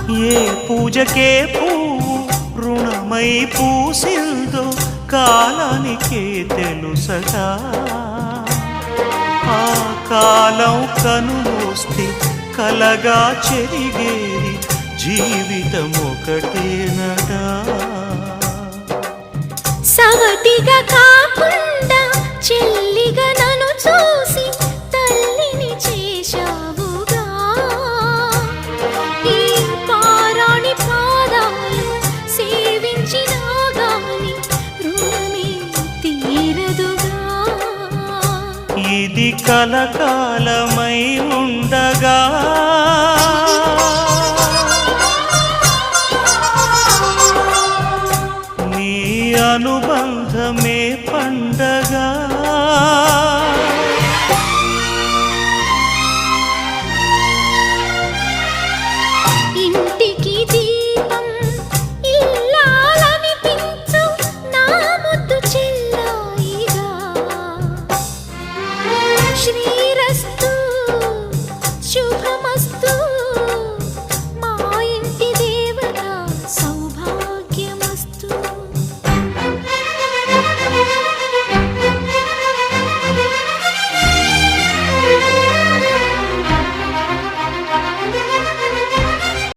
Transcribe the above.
ఏ పూజకే పువ్వు రుణమై పూసిందో కాలానికే తెలుసగా ఆ కాలం కనుమూస్తే కలగా చెరిగేది జీవితం ఒకటేనడా సవటిగా కాకుండా చెల్లిగా నన్ను చూసి తల్లిని చేశావుగా ఈ పారాణి పాదాలు సేవించినా గాని రుణమే తీరదుగా ఇది కలకాలమై ఉండగా నీ అనుబంధమే